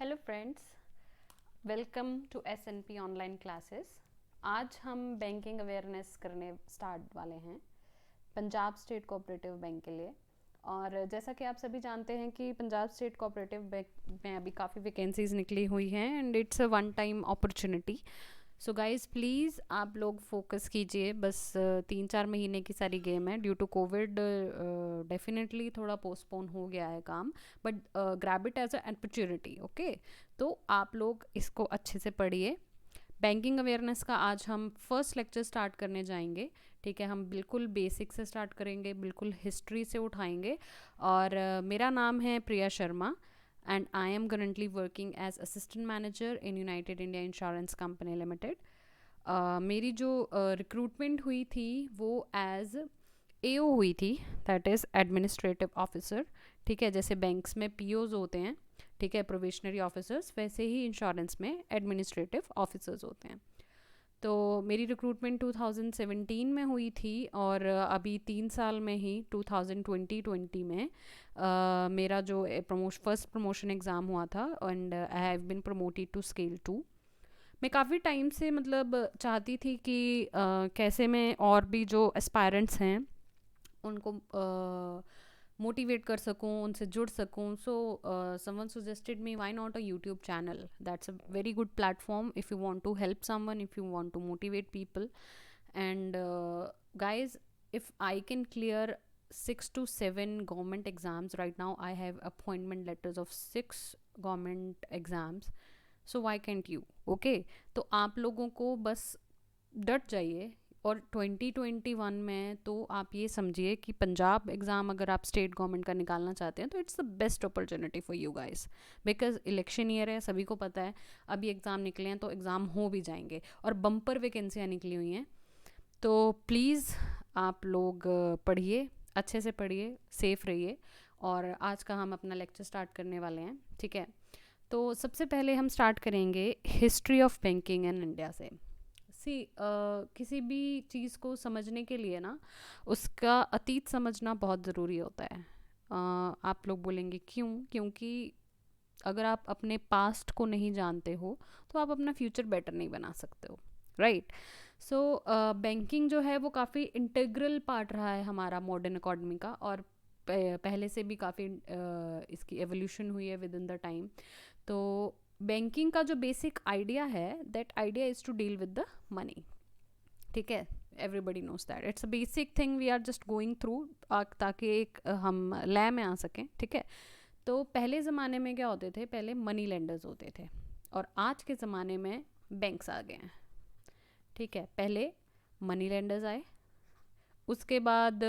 Hello friends, welcome to SNP online classes. आज हम banking awareness करने स्टार्ट वाले हैं पंजाब स्टेट कोऑपरेटिव बैंक के लिए। और जैसा कि आप सभी जानते हैं कि पंजाब स्टेट कोऑपरेटिव बैंक में अभी काफ़ी वैकेंसीज निकली हुई हैं and it's a one time opportunity. So guys please आप लोग फोकस कीजिए। बस 3-4 महीने की सारी गेम है। ड्यू टू कोविड डेफिनेटली थोड़ा पोस्टपोन हो गया है काम, but grab it as a opportunity. Okay, तो आप लोग इसको अच्छे से पढ़िए। बैंकिंग अवेयरनेस का आज हम फर्स्ट लेक्चर स्टार्ट करने जाएंगे। ठीक है, हम बिल्कुल बेसिक से स्टार्ट करेंगे, बिल्कुल हिस्ट्री से उठाएंगे। और मेरा नाम है Priya Sharma and I am currently working as assistant manager in United India Insurance Company Limited. मेरी जो रिक्रूटमेंट हुई थी वो एज एओ हुई थी, दैट इज़ एडमिनिस्ट्रेटिव ऑफिसर। ठीक है, जैसे बैंक्स में पीओज होते हैं, ठीक है, प्रोबेशनरी ऑफिसर्स, वैसे ही इंश्योरेंस में एडमिनिस्ट्रेटिव ऑफिसर्स होते हैं। तो मेरी रिक्रूटमेंट 2017 में हुई थी और अभी 3 साल में ही 2020 में मेरा जो फर्स्ट प्रमोशन एग्ज़ाम हुआ था and I have been promoted to scale 2। मैं काफ़ी टाइम से मतलब चाहती थी कि कैसे मैं और भी जो एस्पायरेंट्स हैं उनको मोटिवेट कर सकूं, उनसे जुड़ सकूं। So someone suggested me why not a YouTube channel, that's a very good platform if you want to help someone, if you want to motivate people. And guys, if I can clear 6 to 7 government exams right now, I have appointment letters of 6 government exams, so why can't you? Okay, तो आप लोगों को बस डट जाइए। और 2021 में तो आप ये समझिए कि पंजाब एग्ज़ाम अगर आप स्टेट गवर्नमेंट का निकालना चाहते हैं तो it's the best opportunity for you guys, because election year है, सभी को पता है। अभी एग्ज़ाम निकले हैं तो एग्ज़ाम हो भी जाएंगे और बम्पर वैकेंसियाँ निकली हुई हैं। तो प्लीज़ आप लोग पढ़िए, अच्छे से पढ़िए, सेफ रहिए। और आज का हम अपना लेक्चर स्टार्ट करने वाले हैं। ठीक है, तो सबसे पहले हम स्टार्ट करेंगे history of banking in India से। किसी भी चीज़ को समझने के लिए ना उसका अतीत समझना बहुत ज़रूरी होता है। आप लोग बोलेंगे क्यों? क्योंकि अगर आप अपने पास्ट को नहीं जानते हो तो आप अपना फ्यूचर बेटर नहीं बना सकते हो, राइट? सो बैंकिंग जो है वो काफ़ी इंटीग्रल पार्ट रहा है हमारा मॉडर्न इकोनॉमी का, और पहले से भी काफ़ी इसकी एवोल्यूशन हुई है विद इन द टाइम। तो बैंकिंग का जो बेसिक आइडिया है, that idea is to deal with the money. ठीक है, everybody knows that it's a basic thing we are just going through, ताकि एक हम लय में आ सकें। ठीक है, तो पहले ज़माने में क्या होते थे? पहले मनी लेंडर्स होते थे और आज के ज़माने में बैंक्स आ गए हैं। ठीक है, पहले मनी लेंडर्स आए, उसके बाद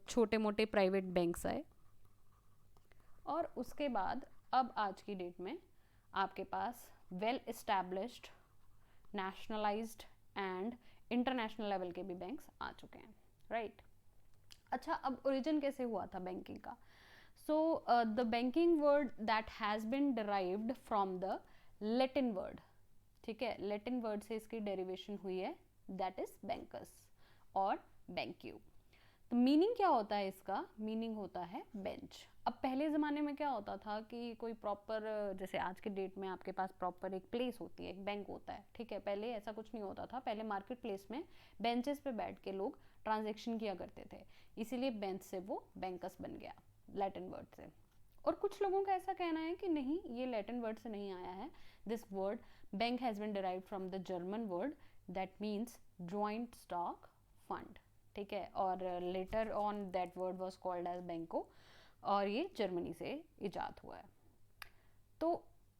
छोटे मोटे प्राइवेट बैंक्स आए, और उसके बाद अब आज की डेट में आपके पास well established, nationalised and international level के भी बैंक्स आ चुके हैं, राइट? अच्छा, अब ओरिजिन कैसे हुआ था बैंकिंग का? So the banking word that has been derived from the Latin word. ठीक है, लैटिन वर्ड से इसकी डेरिवेशन हुई है, दैट इज बैंकर्स और बैंक्यू। तो मीनिंग क्या होता है इसका? मीनिंग होता है बेंच। अब पहले ज़माने में क्या होता था कि कोई प्रॉपर, जैसे आज के डेट में आपके पास प्रॉपर एक प्लेस होती है, एक बैंक होता है। ठीक है, पहले ऐसा कुछ नहीं होता था। पहले मार्केट प्लेस में बेंचेस पे बैठ के लोग ट्रांजेक्शन किया करते थे, इसीलिए बेंच से वो बैंकर्स बन गया, लैटिन वर्ड से। और कुछ लोगों का ऐसा कहना है कि नहीं, ये लैटिन वर्ड से नहीं आया है। This word bank has been derived from the German word that means joint stock fund. ठीक है, और later on that word was called as banco, और ये जर्मनी से इजाद हुआ है। तो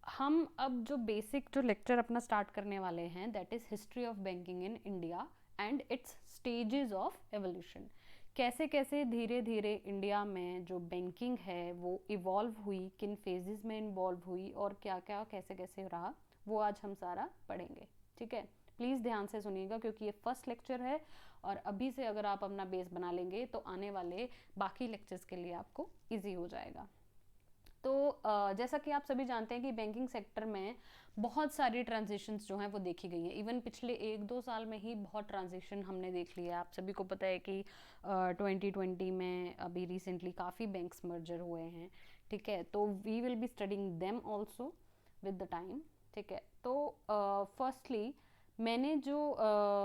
हम अब जो बेसिक जो लेक्चर अपना स्टार्ट करने वाले हैं, that is history of banking in India and it's stages of evolution. कैसे कैसे धीरे धीरे इंडिया में जो बैंकिंग है वो इवॉल्व हुई, किन फेजेस में इन्वॉल्व हुई, और क्या क्या कैसे कैसे रहा, वो आज हम सारा पढ़ेंगे। ठीक है, प्लीज़ ध्यान से सुनिएगा क्योंकि ये फर्स्ट लेक्चर है, और अभी से अगर आप अपना बेस बना लेंगे तो आने वाले बाकी लेक्चर्स के लिए आपको ईजी हो जाएगा। तो जैसा कि आप सभी जानते हैं कि बैंकिंग सेक्टर में बहुत सारी ट्रांजिशंस जो हैं वो देखी गई हैं। इवन पिछले 1-2 साल में ही बहुत ट्रांजिशन हमने देख लिया है। आप सभी को पता है कि 2020 में अभी रिसेंटली काफ़ी बैंक्स मर्जर हुए हैं। ठीक है, तो we will be studying them also. With the time, ठीक है। तो फर्स्टली मैंने जो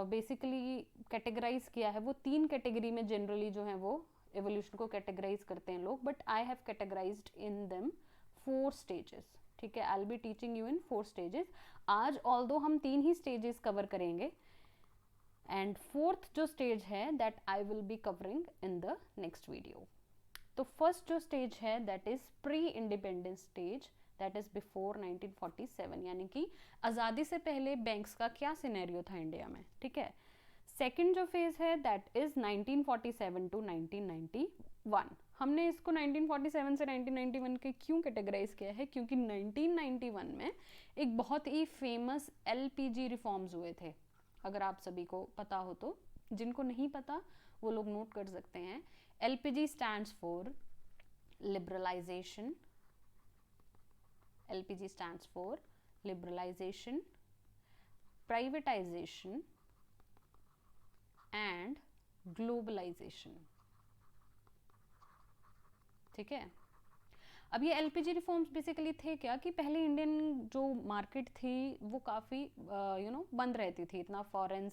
बेसिकली कैटेगराइज किया है वो 3 कैटेगरी में जनरली जो है वो एवोल्यूशन को कैटेगराइज करते हैं लोग, but I have categorised in them 4 stages, ठीक है। I will be teaching you in 4 stages. आज ऑल्दो हम 3 ही स्टेजेस कवर करेंगे, एंड 4th जो स्टेज है that I will be covering in the next video. तो फर्स्ट जो स्टेज है that is pre independence stage, that is before 1947, यानी कि आज़ादी से पहले बैंक्स का क्या सिनेरियो था इंडिया में, ठीक है। सेकेंड जो फेज है दैट इज 1947 टू 1991। हमने इसको 1947 से 1991 के क्यों कैटेगराइज किया है, क्योंकि 1991 में एक बहुत ही फेमस एलपीजी रिफॉर्म्स हुए थे, अगर आप सभी को पता हो तो। जिनको नहीं पता वो लोग नोट कर सकते हैं। LPG stands for liberalization. LPG stands for liberalization, privatization and globalization, ठीक है। अब ये एलपीजी रिफॉर्म्स बेसिकली थे क्या कि पहले इंडियन जो मार्केट थी वो काफ़ी बंद रहती थी, इतना फॉरेन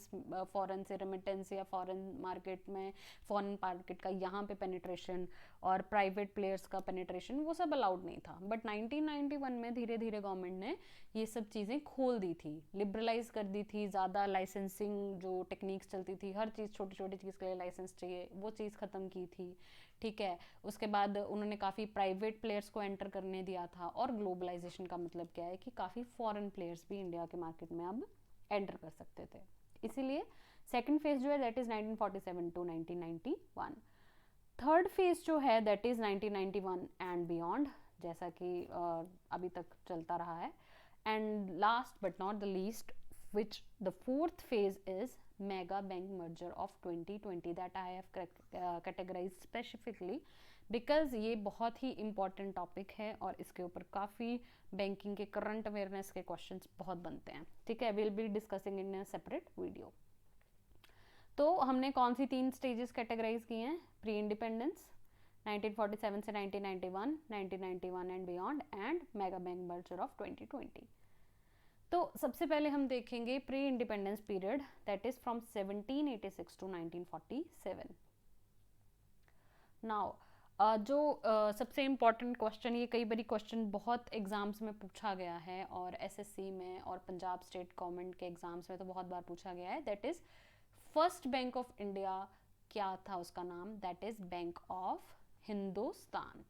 से रेमिटेंस या फॉरेन मार्केट का यहाँ पे पेनिट्रेशन और प्राइवेट प्लेयर्स का पेनिट्रेशन वो सब अलाउड नहीं था। बट 1991 में धीरे धीरे गवर्नमेंट ने ये सब चीज़ें खोल दी थी, लिबरलाइज कर दी थी, ज़्यादा लाइसेंसिंग जो टेक्निक्स चलती थी, हर चीज़ छोटी छोटी चीज़ के लिए लाइसेंस चाहिए, वो चीज़ ख़त्म की थी, ठीक है। उसके बाद उन्होंने काफ़ी प्राइवेट प्लेयर्स को एंटर करने दिया था, और ग्लोबलाइजेशन का मतलब क्या है कि काफ़ी फॉरेन प्लेयर्स भी इंडिया के मार्केट में अब एंटर कर सकते थे। इसीलिए सेकंड फेज जो है that is 1947 to 1991। Third phase जो है दैट इज़ 1991 एंड बियॉन्ड, जैसा कि अभी तक चलता रहा है। And last but not the least, which the fourth phase is mega bank merger of 2020 that I have categorized specifically because ये बहुत ही important topic है और इसके ऊपर काफ़ी बैंकिंग के करंट अवेयरनेस के क्वेश्चंस बहुत बनते हैं, ठीक है। Will be discussing in a separate video. तो हमने कौन सी 3 स्टेजेस कैटेगराइज किए हैं, प्री इंडिपेंडेंस 1947 से 1991, 1991 and beyond, and mega bank merger of 2020। तो सबसे पहले हम देखेंगे pre independence period that is from 1786 to 1947। Now जो सबसे इम्पॉर्टेंट क्वेश्चन, ये कई बारी क्वेश्चन बहुत एग्जाम्स में पूछा गया है, और एसएससी में और पंजाब स्टेट गवर्नमेंट के एग्जाम्स में तो बहुत बार पूछा गया है, that is first bank of India क्या था उसका नाम, that is bank of Hindustan.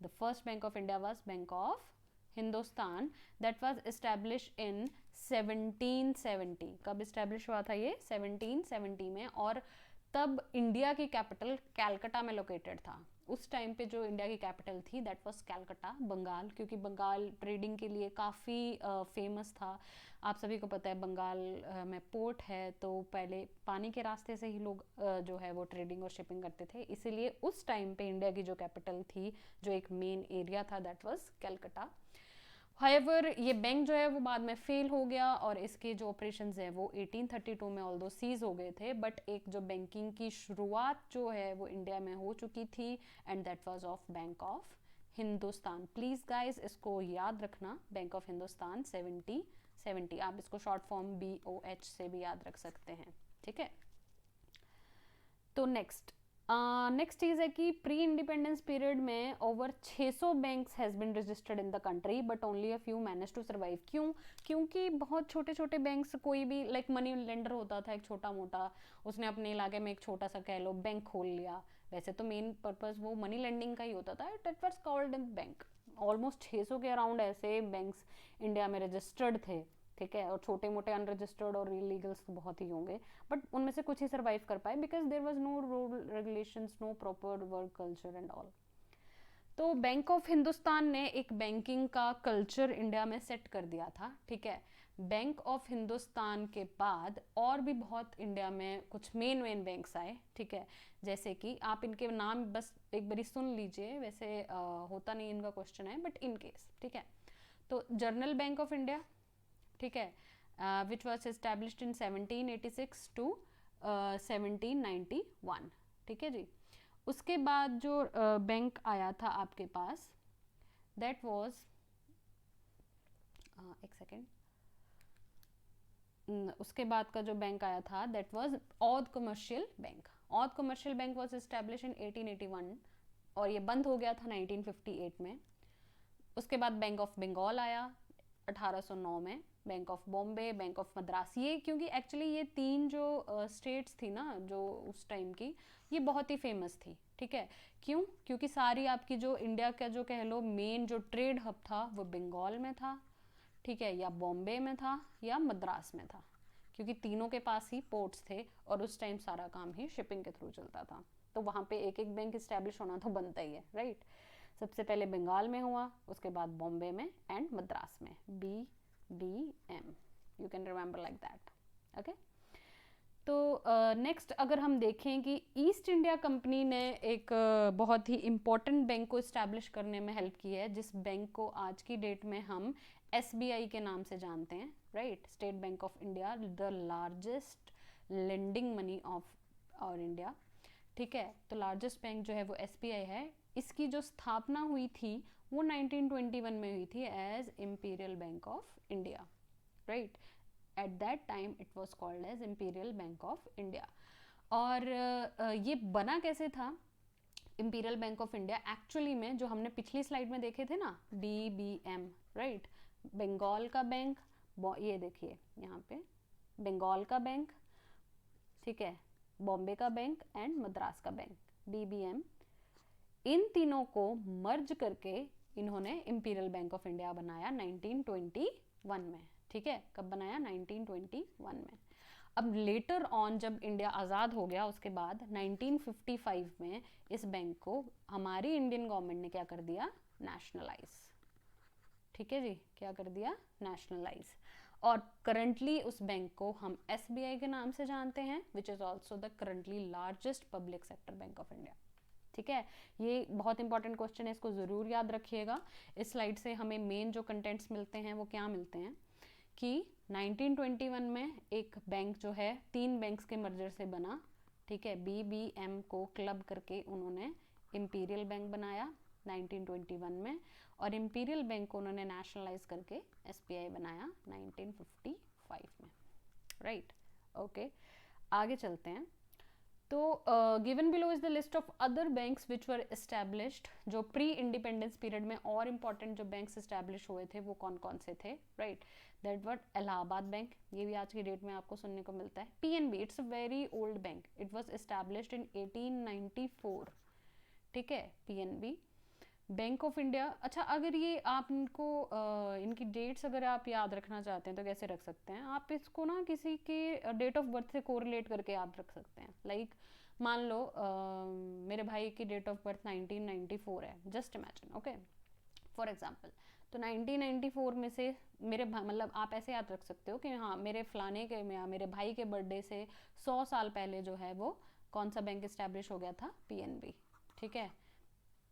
The first bank of India was bank of Hindustan, that was establish in 1770। कब एस्टैब्लिश हुआ था ये, 1770 में, और तब इंडिया की कैपिटल कैलकाटा में लोकेटेड था। उस टाइम पे जो इंडिया की कैपिटल थी दैट वाज कैलकाटा, बंगाल, क्योंकि बंगाल ट्रेडिंग के लिए काफ़ी फेमस था। आप सभी को पता है बंगाल में पोर्ट है, तो पहले पानी के रास्ते से ही लोग जो है वो ट्रेडिंग और शिपिंग करते थे, इसीलिए उस टाइम पे इंडिया की जो कैपिटल थी, जो एक मेन एरिया था, दैट वाज कैलकाटा। हाउएवर ये बैंक जो है वो बाद में फेल हो गया, और इसके जो ऑपरेशंस है वो 1832 में ऑल्दो सीज हो गए थे, बट एक जो बैंकिंग की शुरुआत जो है वो इंडिया में हो चुकी थी, and that was of bank of Hindustan. Please guys इसको याद रखना, बैंक ऑफ हिंदुस्तान 1770, आप इसको शॉर्ट फॉर्म BOH से भी याद रख सकते हैं, ठीक है। तो नेक्स्ट चीज़ है कि प्री इंडिपेंडेंस पीरियड में over 600 banks has been registered in the country, but only a few manage to survive. क्यों? क्योंकि बहुत छोटे छोटे बैंक्स, कोई भी लाइक मनी लेंडर होता था एक छोटा मोटा, उसने अपने इलाके में एक छोटा सा कह लो बैंक खोल लिया, वैसे तो मेन पर्पज़ वो मनी लेंडिंग का ही होता था, that was called bank. Almost 600 के अराउंड ऐसे बैंक्स इंडिया में रजिस्टर्ड थे, ठीक है, और छोटे मोटे अनरजिस्टर्ड और इलीगल्स तो बहुत ही होंगे, बट उनमें से कुछ ही सर्वाइव कर पाए, because there was no rule regulations, no proper work culture and all. तो बैंक ऑफ हिंदुस्तान ने एक बैंकिंग का कल्चर इंडिया में सेट कर दिया था, ठीक है। बैंक ऑफ हिंदुस्तान के बाद और भी बहुत इंडिया में कुछ मेन बैंक्स आए, ठीक है, जैसे कि आप इनके नाम बस एक बारी सुन लीजिए, वैसे होता नहीं इनका क्वेश्चन है, बट इन केस, ठीक है। तो जनरल बैंक ऑफ इंडिया, ठीक है, which was established in 1786 to 1791, ठीक है जी। उसके बाद जो बैंक आया था आपके पास, दैट वॉज एक सेकेंड, उसके बाद का जो बैंक आया था that was Aundh commercial bank. Aundh commercial bank was establish in 1881 और ये बंद हो गया था 1958 में। उसके बाद बैंक ऑफ बंगाल आया 1809 में, bank of Bombay, bank of Madras. ये क्योंकि एक्चुअली ये तीन जो स्टेट्स थी ना जो उस टाइम की, ये बहुत ही फेमस थी, ठीक है। क्यों? क्योंकि सारी आपकी जो इंडिया का जो कह लो मेन जो ट्रेड हब था वो बंगाल में था, ठीक है, या बॉम्बे में था या मद्रास में था, क्योंकि तीनों के पास ही पोर्ट्स थे और उस टाइम सारा काम ही शिपिंग के थ्रू चलता था। तो वहाँ पे एक एक बैंक इस्टेब्लिश होना तो बनता ही है, राइट। सबसे पहले बंगाल में हुआ, उसके बाद बॉम्बे में एंड मद्रास में, BBM, you can remember like that, okay. तो नेक्स्ट अगर हम देखें कि ईस्ट इंडिया कंपनी ने एक बहुत ही इम्पोर्टेंट बैंक को इस्टेब्लिश करने में हेल्प की है, जिस बैंक को आज की डेट में हम SBI के नाम से जानते हैं, right, state Bank of India, the largest lending money of और इंडिया, ठीक है। तो लार्जेस्ट बैंक जो है वो SBI है। इसकी जो स्थापना हुई थी वो 1921 में हुई थी as imperial bank of India, right. At that time it was called as imperial bank of India. और ये बना कैसे था imperial bank of India? Actually में जो हमने पिछली स्लाइड में देखे थे ना, BBM, राइट, बंगाल का बैंक, ये देखिए यहाँ पे बंगाल का बैंक, ठीक है, बॉम्बे का बैंक एंड मद्रास का बैंक, BBM, इन तीनों को मर्ज करके इन्होंने इम्पीरियल बैंक ऑफ इंडिया बनाया 1921 में, ठीक है। कब बनाया? 1921 में। अब लेटर ऑन जब इंडिया आज़ाद हो गया उसके बाद 1955 में इस बैंक को हमारी इंडियन गवर्नमेंट ने क्या कर दिया? नेशनलाइज, ठीक है जी, क्या कर दिया? नेशनलाइज। और करंटली उस बैंक को हम SBI के नाम से जानते हैं, which is also the currently largest public sector bank of India, ठीक है। ये बहुत इंपॉर्टेंट क्वेश्चन है, इसको ज़रूर याद रखिएगा। इस स्लाइड से हमें मेन जो कंटेंट्स मिलते हैं वो क्या मिलते हैं कि 1921 में एक बैंक जो है 3 बैंक्स के मर्जर से बना, ठीक है, BBM को क्लब करके उन्होंने इम्पीरियल बैंक बनाया 1921 में, और इम्पीरियल बैंक को उन्होंने नेशनलाइज करके SBI बनाया 1955 में, राइट, ओके। आगे चलते हैं। तो given below is the list of other banks which were established, जो प्री इंडिपेंडेंस पीरियड में और इम्पॉर्टेंट जो बैंक्स एस्टैब्लिश हुए थे वो कौन कौन से थे, right. That were Allahabad bank, ये भी आज की डेट में आपको सुनने को मिलता है। PNB, it's a very old bank, it was established इन 1894, ठीक है, PNB। बैंक ऑफ इंडिया, अच्छा अगर ये आप इनको इनकी डेट्स अगर आप याद रखना चाहते हैं तो कैसे रख सकते हैं आप इसको ना, किसी के डेट ऑफ बर्थ से कोरिलेट करके आप रख सकते हैं। लाइक मान लो मेरे भाई की डेट ऑफ बर्थ 1994 है, just imagine, okay, for example. तो 1994 में से मेरे मतलब आप ऐसे याद रख सकते हो कि हाँ मेरे फलाने के या मेरे भाई के बर्थडे से 100 साल पहले जो है वो कौन सा बैंक इस्टेब्लिश हो गया था? PNB, ठीक है।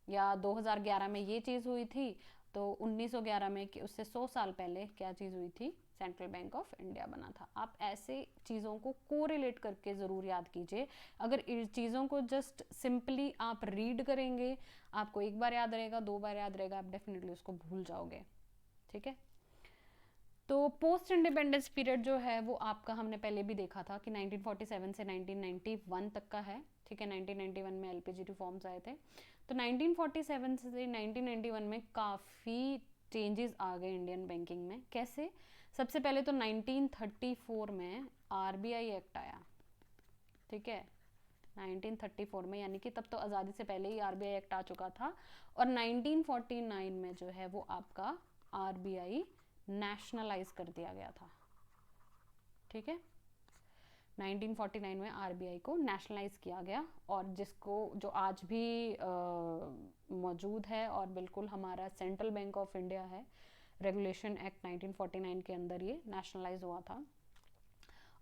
या 2011 में ये चीज़ हुई थी, तो 1911 में कि उससे 100 साल पहले क्या चीज़ हुई थी? सेंट्रल बैंक ऑफ इंडिया बना था। आप ऐसे चीज़ों को कोरिलेट करके ज़रूर याद कीजिए। अगर इन चीज़ों को जस्ट सिंपली आप रीड करेंगे, आपको एक बार याद रहेगा, 2 बार याद रहेगा, आप डेफिनेटली उसको भूल जाओगे, ठीक है। तो पोस्ट इंडिपेंडेंस पीरियड जो है वो आपका हमने पहले भी देखा था कि 1947 से 1991 तक का है, ठीक है। 1991 में LPG रिफॉर्म्स आए थे। तो 1947 से 1991 में काफ़ी चेंजेस आ गए इंडियन बैंकिंग में। कैसे? सबसे पहले तो 1934 में RBI एक्ट आया, ठीक है, 1934 में, यानी कि तब तो आज़ादी से पहले ही RBI एक्ट आ चुका था। और 1949 में जो है वो आपका RBI नेशनलाइज कर दिया गया था, ठीक है। 1949 में RBI को नेशनलाइज किया गया, और जिसको जो आज भी मौजूद है और बिल्कुल हमारा सेंट्रल बैंक ऑफ इंडिया है, रेगुलेशन एक्ट 1949 के अंदर ये नेशनलाइज हुआ था।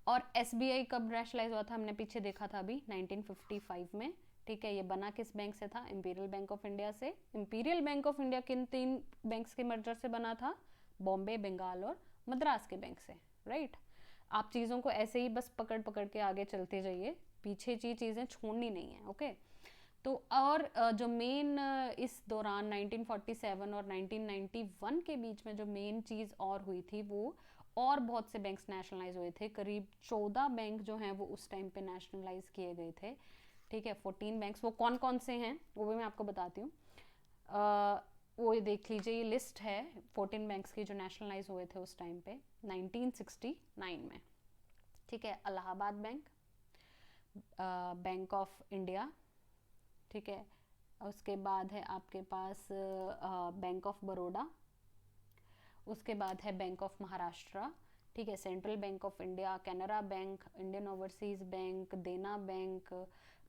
और SBI कब नेशनलाइज हुआ था? हमने पीछे देखा था अभी 1955 में, ठीक है। ये बना किस बैंक से था? इम्पीरियल बैंक ऑफ इंडिया से। इम्पीरियल बैंक ऑफ इंडिया किन 3 बैंक्स के मर्जर से बना था? बॉम्बे, बंगाल और मद्रास के बैंक से, राइट। आप चीज़ों को ऐसे ही बस पकड़ पकड़ के आगे चलते जाइए, पीछे चीज़ें छोड़नी नहीं है, ओके। तो और जो मेन इस दौरान 1947 और 1991 के बीच में जो मेन चीज़ और हुई थी वो और बहुत से बैंक्स नेशनलाइज हुए थे। करीब 14 बैंक जो हैं वो उस टाइम पे नेशनलाइज किए गए थे। ठीक है, 14 बैंक्स, वो कौन कौन से हैं वो भी मैं आपको बताती हूँ। वो देख लीजिए, ये लिस्ट है 14 बैंक्स की जो नेशनलाइज हुए थे उस टाइम पे 1969 में। ठीक है, Allahabad bank, bank of India, ठीक है, उसके बाद है आपके पास बैंक ऑफ बड़ौदा, उसके बाद है बैंक ऑफ महाराष्ट्र, ठीक है, central bank of India, Canara bank, Indian overseas bank, देना बैंक,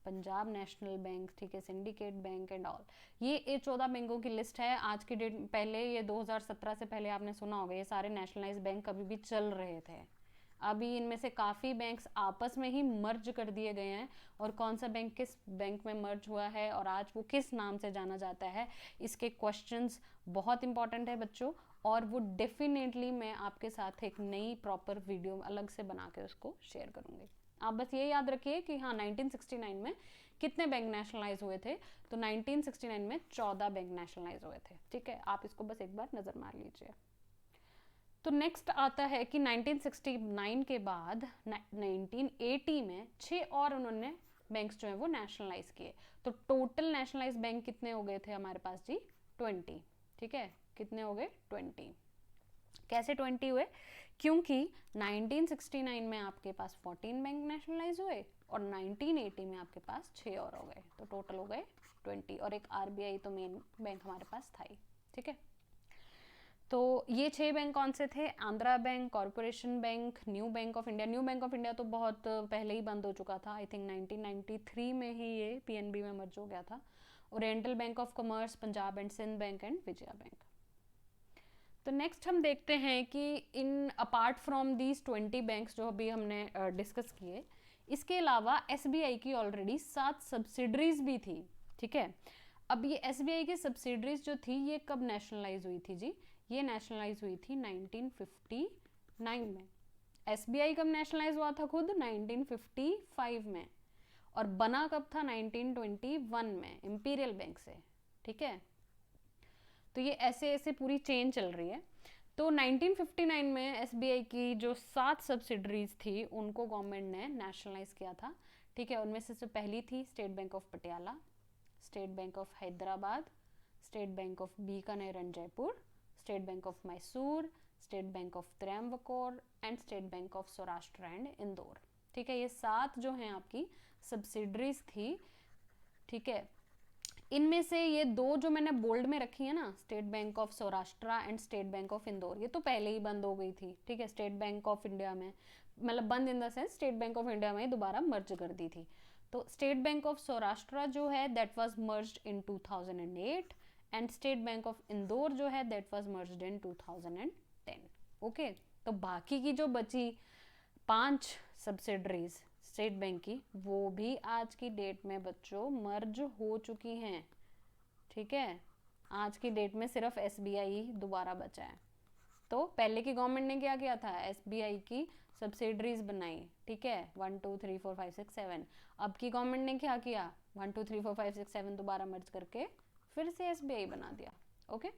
पंजाब नेशनल बैंक, ठीक है, सिंडिकेट बैंक एंड ऑल। ये 14 बैंकों की लिस्ट है आज की डेट। पहले ये 2017 से पहले आपने सुना होगा ये सारे नेशनलाइज बैंक कभी भी चल रहे थे। अभी इनमें से काफ़ी बैंक्स आपस में ही मर्ज कर दिए गए हैं, और कौन सा बैंक किस बैंक में मर्ज हुआ है और आज वो किस नाम से जाना जाता है, इसके क्वेश्चंस बहुत इंपॉर्टेंट है बच्चों। और वो डेफिनेटली मैं आपके साथ एक नई प्रॉपर वीडियो अलग से बना के उसको शेयर करूँगी। आप बस ये याद रखिए कि हाँ 1969 में कितने बैंक नेशनलाइज हुए थे, तो 1969 में 14 बैंक नेशनलाइज हुए थे। ठीक है, आप इसको बस एक बार नज़र मार लीजिए। तो नेक्स्ट आता है कि 1969 के बाद 1980 में 6 और उन्होंने बैंक्स जो है वो नेशनलाइज किए। तो टोटल नेशनलाइज बैंक कितने हो गए थे हमारे पास जी? 20। ठीक है, कितने हो गए? 20। कैसे 20 हुए? क्योंकि 1969 में आपके पास 14 बैंक नेशनलाइज हुए और 1980 में आपके पास 6 और हो गए, तो टोटल हो गए 20। और एक आरबीआई तो मेन बैंक हमारे पास था ही। ठीक है, तो ये 6 बैंक कौन से थे? Andhra bank, corporation bank, new bank of India. New bank of India तो बहुत पहले ही बंद हो चुका था, आई थिंक 1993 में ही ये पीएनबी में मर्ज हो गया था। Oriental bank of commerce, Punjab and Sindh bank and Vijaya bank. तो नेक्स्ट हम देखते हैं कि in apart from these 20 banks जो अभी हमने डिस्कस किए, इसके अलावा एसबीआई की ऑलरेडी 7 सब्सिडरीज भी थी। ठीक है, अब ये एसबीआई की सब्सिडरीज जो थी ये कब नेशनलाइज हुई थी जी? ये नेशनलाइज हुई थी 1959 में। एसबीआई कब नेशनलाइज हुआ था? खुद 1955 में। और बना कब था? 1921 में, इंपीरियल बैंक से। ठीक है, तो ये ऐसे ऐसे पूरी चेन चल रही है। तो 1959 में एसबीआई की जो 7 सब्सिडरीज थी उनको गवर्नमेंट ने नेशनलाइज किया था। ठीक है, उनमें से पहली थी State Bank of Patiala, State Bank of Hyderabad, State Bank of Bikaner and Jaipur, State Bank of Mysore, State Bank of Travancore and State Bank of Saurashtra and Indore. ठीक है, ये 7 जो हैं आपकी सब्सिडरीज थी। ठीक है, इनमें से ये 2 जो मैंने बोल्ड में रखी है ना, state Bank of Saurashtra and State Bank of Indore, ये तो पहले ही बंद हो गई थी। ठीक है, स्टेट बैंक ऑफ इंडिया में, मतलब बंद in the sense state Bank of India में दोबारा मर्ज कर दी थी। तो स्टेट बैंक ऑफ सौराष्ट्र जो है that was merged in 2008 and State Bank of Indore जो है that was merged in 2010। Okay, तो बाकी की जो बची 5 सब्सिडरीज स्टेट बैंक की, वो भी आज की डेट में बच्चों मर्ज हो चुकी हैं। ठीक है, आज की डेट में सिर्फ एसबीआई दोबारा बचा है। तो पहले की गवर्नमेंट ने क्या किया था? एसबीआई की सब्सिडरीज बनाई। ठीक है, 1 2 3 4 5 6 7। अब की गवर्नमेंट ने क्या किया? 1 2 3 4 5 6 7 दोबारा मर्ज करके फिर से एसबीआई बना दिया। ओके,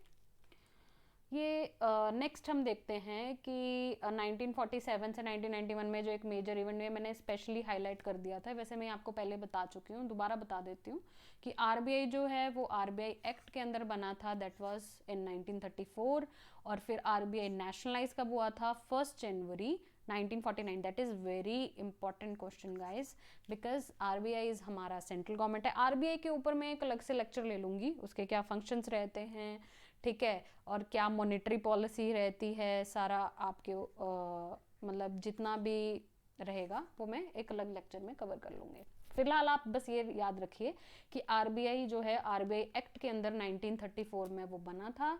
ये नेक्स्ट हम देखते हैं कि 1947 से 1991 में जो एक मेजर इवेंट है मैंने स्पेशली हाईलाइट कर दिया था, वैसे मैं आपको पहले बता चुकी हूँ, दोबारा बता देती हूँ कि आरबीआई जो है वो आरबीआई एक्ट के अंदर बना था, दैट वाज इन 1934। और फिर आरबीआई नेशनलाइज कब हुआ था? 1 जनवरी 1949। That is very important question guys, because RBI is हमारा सेंट्रल गवर्नमेंट है। आरबीआई के ऊपर मैं एक अलग से लेक्चर ले लूँगी, उसके क्या फंक्शंस रहते हैं, ठीक है, और क्या मॉनेटरी पॉलिसी रहती है, सारा आपके मतलब जितना भी रहेगा वो मैं एक अलग लेक्चर में कवर कर लूँगी। फिलहाल आप बस ये याद रखिए कि आरबीआई जो है आरबीआई एक्ट के अंदर 1934 में वो बना था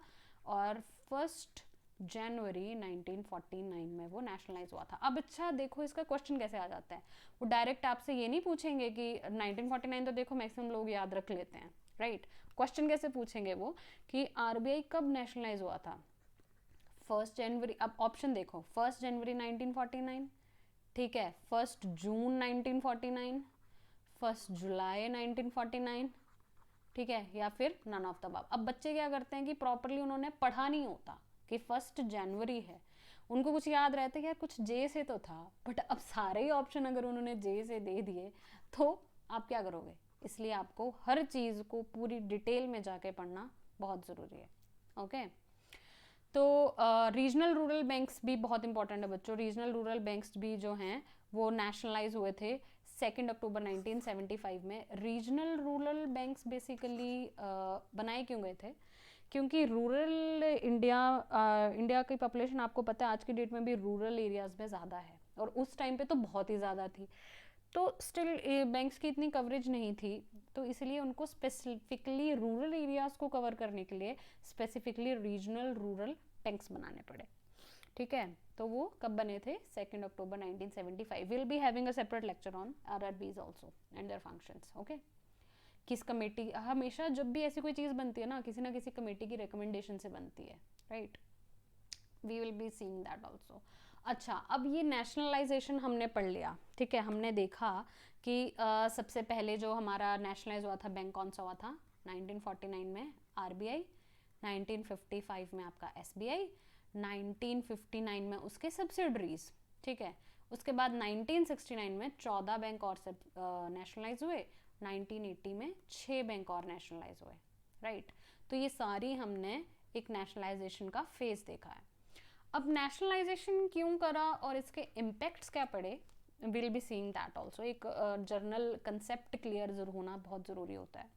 और 1 जनवरी 1949 में वो नेशनलाइज हुआ था। अब अच्छा देखो इसका क्वेश्चन कैसे आ जाता है, वो डायरेक्ट आपसे ये नहीं पूछेंगे कि 1949 तो देखो मैक्सिमम लोग याद रख लेते हैं, राइट। क्वेश्चन कैसे पूछेंगे वो कि आरबीआई कब नेशनलाइज हुआ था? 1 जनवरी। अब ऑप्शन देखो, 1 जनवरी 1949, ठीक है, 1 जून 1949, 1 जुलाई 1949, ठीक है, या फिर नन ऑफ द अबव। अब बच्चे क्या करते हैं कि प्रॉपरली उन्होंने पढ़ा नहीं होता कि 1 जनवरी है, उनको कुछ याद रहता है कि यार कुछ जे से तो था, बट अब सारे ही ऑप्शन अगर उन्होंने जे से दे दिए तो आप क्या करोगे। इसलिए आपको हर चीज़ को पूरी डिटेल में जाके पढ़ना बहुत ज़रूरी है। ओके, तो रीजनल रूरल बैंक्स भी बहुत इंपॉर्टेंट है बच्चों। रीजनल रूरल बैंक्स भी जो हैं वो नेशनलाइज हुए थे 2 अक्टूबर 1975 में। रीजनल रूरल बैंक्स बेसिकली बनाए क्यों गए थे, क्योंकि रूरल इंडिया की पॉपुलेशन आपको पता है आज की डेट में भी रूरल एरियाज में ज़्यादा है, और उस टाइम पे तो बहुत ही ज़्यादा थी। तो स्टिल बैंक्स की इतनी कवरेज नहीं थी, तो इसलिए उनको स्पेसिफिकली रूरल एरियाज को कवर करने के लिए स्पेसिफिकली रीजनल रूरल बैंक्स बनाने पड़े। ठीक है, तो वो कब बने थे, 2 अक्टूबर 1975। Will be having a separate lecture on RRBs also and their functions. Okay, किस कमेटी, हमेशा जब भी ऐसी कोई चीज़ बनती है ना, किसी ना किसी कमेटी की रिकमेंडेशन से बनती है, right. We will be seeing that also. अच्छा, अब ये नेशनलाइजेशन हमने पढ़ लिया, ठीक है। हमने देखा कि सबसे पहले जो हमारा नेशनलाइज हुआ था बैंक कौन सा हुआ था, 1949 में आरबीआई, 1955 में आपका एसबीआई, 1959 में उसके सब्सिडरीज, ठीक है। उसके बाद 1969 में 14 बैंक और नेशनलाइज हुए, 1980 में 6 बैंक और नेशनलाइज हुए, राइट। तो ये सारी हमने एक नेशनलाइजेशन का फेज देखा है। अब नेशनलाइजेशन क्यों करा और इसके इम्पैक्ट्स क्या पड़े, will be seeing that also. एक जर्नल कंसेप्ट क्लियर जरूर होना बहुत ज़रूरी होता है।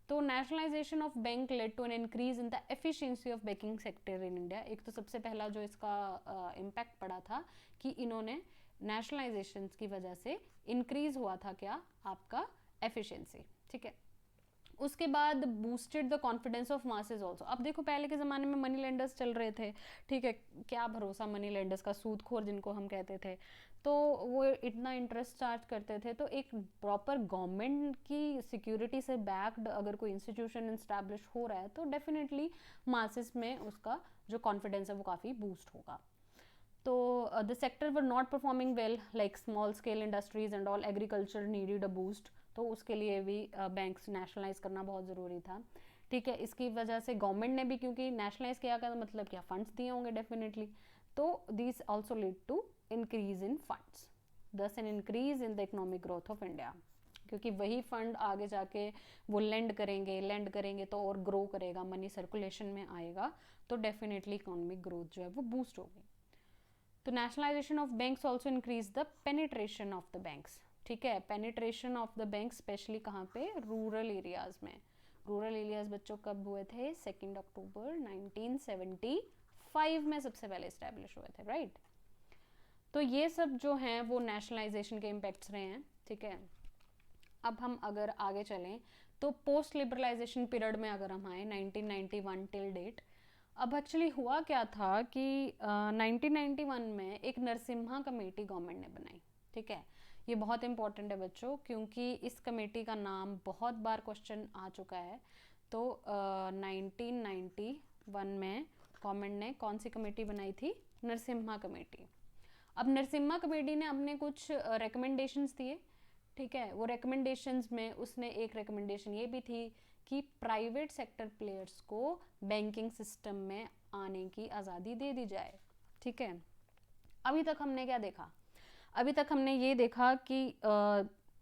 तो nationalisation of bank led to an increase in the efficiency of banking sector in India. एक तो सबसे पहला जो इसका इम्पैक्ट पड़ा था कि इन्होंने नेशनलाइजेशन की वजह से इंक्रीज हुआ था क्या, आपका एफिशिएंसी, ठीक है। उसके बाद boosted the confidence of masses also. अब देखो पहले के ज़माने में मनी लेंडर्स चल रहे थे, ठीक है, क्या भरोसा मनी लेंडर्स का, सूदखोर जिनको हम कहते थे, तो वो इतना इंटरेस्ट चार्ज करते थे। तो एक प्रॉपर गवर्नमेंट की सिक्योरिटी से बैक्ड अगर कोई इंस्टीट्यूशन इस्टेब्लिश हो रहा है तो डेफिनेटली मासेस में उसका जो कॉन्फिडेंस है वो काफ़ी बूस्ट होगा। तो the sector were not performing well, like small scale industries and all, agriculture needed a boost. तो उसके लिए भी बैंक्स नेशनलाइज करना बहुत ज़रूरी था, ठीक है। इसकी वजह से गवर्नमेंट ने भी, क्योंकि नेशनलाइज किया का मतलब क्या, फंड्स दिए होंगे डेफिनेटली, तो this also lead to increase in funds, thus an increase in the economic growth of India, क्योंकि वही फंड आगे जाके वो लेंड करेंगे तो और ग्रो करेगा, मनी सर्कुलेशन में आएगा, तो डेफिनेटली इकोनॉमिक ग्रोथ जो है वो बूस्ट होगी। तो nationalisation of banks also increase the penetration of the banks, ठीक है। Penetration of the bank specially कहाँ पे, रूरल एरियाज में। रूरल एरियाज बच्चों कब हुए थे, 2 अक्टूबर 1975 में सबसे पहले इस्टेब्लिश हुए थे, राइट। तो ये सब जो हैं वो नेशनलाइजेशन के इम्पैक्ट्स रहे हैं, ठीक है। अब हम अगर आगे चलें तो पोस्ट लिबरलाइजेशन पीरियड में अगर हम आए 1991 टिल डेट, अब एक्चुअली हुआ क्या था कि 1991 में एक नरसिम्हा कमेटी गवर्नमेंट ने बनाई, ठीक है। ये बहुत इंपॉर्टेंट है बच्चों, क्योंकि इस कमेटी का नाम बहुत बार क्वेश्चन आ चुका है। तो 1991 में गवर्नमेंट ने कौन सी कमेटी बनाई थी, नरसिम्हा कमेटी। अब नरसिम्हा कमेटी ने अपने कुछ रिकमेंडेशंस दिए, ठीक है। वो रिकमेंडेशंस में उसने एक रिकमेंडेशन ये भी थी कि प्राइवेट सेक्टर प्लेयर्स को बैंकिंग सिस्टम में आने की आज़ादी दे दी जाए, ठीक है। अभी तक हमने क्या देखा, अभी तक हमने ये देखा कि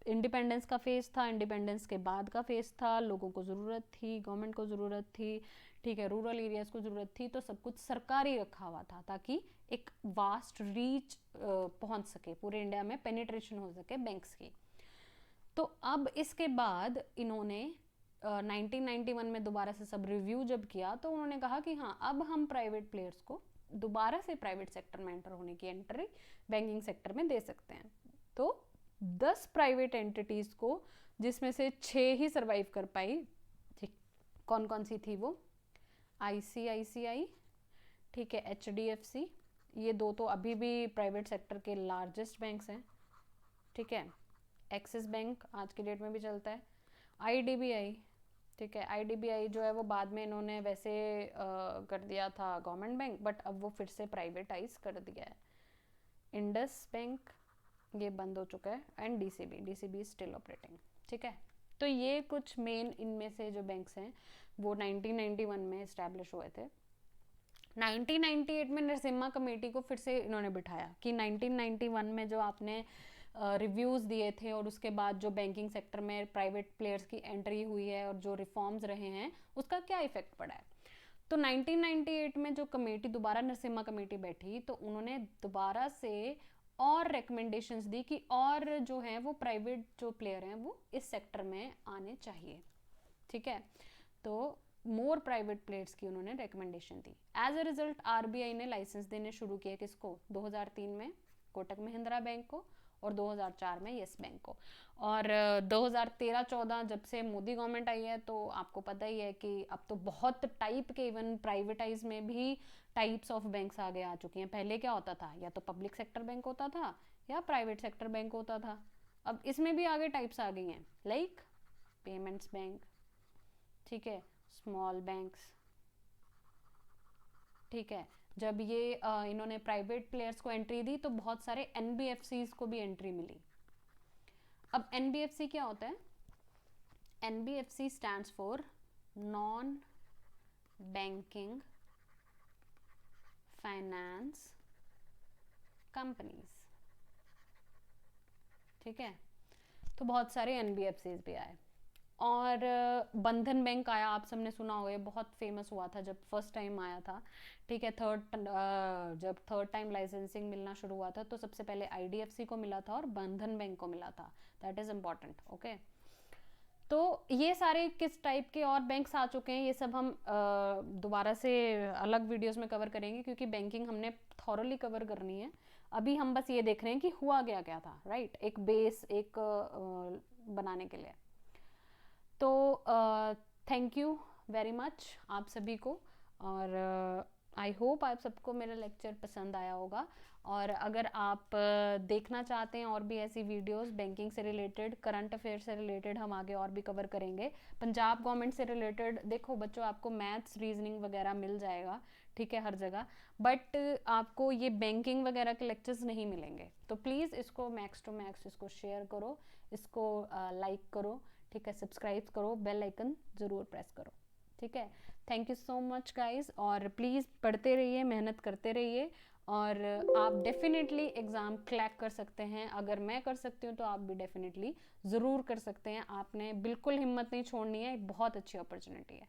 इंडिपेंडेंस का फेज था, इंडिपेंडेंस के बाद का फेज था, लोगों को ज़रूरत थी, गवर्नमेंट को ज़रूरत थी, ठीक है, रूरल एरियाज़ को ज़रूरत थी, तो सब कुछ सरकारी रखा हुआ था ताकि एक वास्ट रीच पहुंच सके, पूरे इंडिया में पेनिट्रेशन हो सके बैंक्स की। तो अब इसके बाद इन्होंने 1991 में दोबारा से सब रिव्यू जब किया तो उन्होंने कहा कि हाँ, अब हम प्राइवेट प्लेयर्स को दोबारा से प्राइवेट सेक्टर में एंटर होने की एंट्री बैंकिंग सेक्टर में दे सकते हैं। तो 10 प्राइवेट एंटिटीज़ को, जिसमें से 6 ही सरवाइव कर पाई, ठीक, कौन कौन सी थी वो, ICICI, ठीक है, HDFC, ये दो तो अभी भी प्राइवेट सेक्टर के लार्जेस्ट बैंक्स हैं, ठीक है। एक्सिस बैंक आज की डेट में भी चलता है, IDBI, ठीक है। IDBI जो है वो बाद में इन्होंने वैसे कर दिया था गवर्नमेंट बैंक, बट अब वो फिर से प्राइवेटाइज कर दिया है। इंडस बैंक ये बंद हो चुका है, एंड DCB स्टिल ऑपरेटिंग, ठीक है। तो ये कुछ मेन इनमें से जो बैंक्स हैं वो 1991 में इस्टेब्लिश हुए थे। 1998 में नरसिम्हा कमेटी को फिर से इन्होंने बिठाया कि 1991 में जो आपने रिव्यूज़ दिए थे और उसके बाद जो बैंकिंग सेक्टर में प्राइवेट प्लेयर्स की एंट्री हुई है और जो रिफॉर्म्स रहे हैं उसका क्या इफेक्ट पड़ा है। तो 1998 में जो कमेटी दोबारा नरसिम्हा कमेटी बैठी तो उन्होंने दोबारा से और रिकमेंडेशंस दी कि और जो है वो प्राइवेट जो प्लेयर हैं वो इस सेक्टर में आने चाहिए। ठीक है, तो मोर प्राइवेट प्लेयर्स की उन्होंने रिकमेंडेशन दी। एज अ रिजल्ट आरबीआई ने लाइसेंस देने शुरू किए किसको, 2003 में कोटक महिंद्रा बैंक को और 2004 में येस बैंक को। और 2013-14 जब से मोदी गवर्नमेंट आई है तो आपको पता ही है कि अब तो बहुत टाइप के इवन प्राइवेटाइज में भी टाइप्स ऑफ बैंक्स आगे आ चुकी हैं। पहले क्या होता था, या तो पब्लिक सेक्टर बैंक होता था या प्राइवेट सेक्टर बैंक होता था। अब इसमें भी आगे टाइप्स आ गई हैं, लाइक पेमेंट्स बैंक, ठीक है, स्मॉल बैंक्स, ठीक है। जब ये इन्होंने प्राइवेट प्लेयर्स को एंट्री दी तो बहुत सारे एनबीएफसीज को भी एंट्री मिली। अब एनबीएफसी क्या होता है, NBFC stands for non banking finance companies, ठीक है। तो बहुत सारे एनबीएफसीज भी आए और बंधन बैंक आया, आप सबने सुना होगा, बहुत फेमस हुआ था जब फर्स्ट टाइम आया था, ठीक है। जब थर्ड टाइम लाइसेंसिंग मिलना शुरू हुआ था तो सबसे पहले आईडीएफसी को मिला था और बंधन बैंक को मिला था, दैट इज इम्पॉर्टेंट, ओके। तो ये सारे किस टाइप के और बैंक्स आ चुके हैं ये सब हम दोबारा से अलग वीडियोस में कवर करेंगे, क्योंकि बैंकिंग हमने थॉरली कवर करनी है। अभी हम बस ये देख रहे हैं कि हुआ क्या क्या था, राइट, एक बेस एक बनाने के लिए। तो थैंक यू वेरी मच आप सभी को, और आई होप आप सबको मेरा लेक्चर पसंद आया होगा। और अगर आप देखना चाहते हैं और भी ऐसी वीडियोस बैंकिंग से रिलेटेड, करंट अफेयर से रिलेटेड, हम आगे और भी कवर करेंगे। पंजाब गवर्नमेंट से रिलेटेड देखो बच्चों, आपको मैथ्स रीजनिंग वगैरह मिल जाएगा, ठीक है, हर जगह, बट आपको ये बैंकिंग वगैरह के लेक्चर्स नहीं मिलेंगे। तो प्लीज़ इसको मैक्स टू मैक्स इसको शेयर करो, इसको लाइक करो, ठीक है, सब्सक्राइब करो, बेल आइकन ज़रूर प्रेस करो, ठीक है। Thank you so much guys, और प्लीज़ पढ़ते रहिए, मेहनत करते रहिए, और आप डेफिनेटली एग्ज़ाम क्रैक कर सकते हैं। अगर मैं कर सकती हूँ तो आप भी डेफिनेटली ज़रूर कर सकते हैं। आपने बिल्कुल हिम्मत नहीं छोड़नी है, बहुत अच्छी अपॉर्चुनिटी है।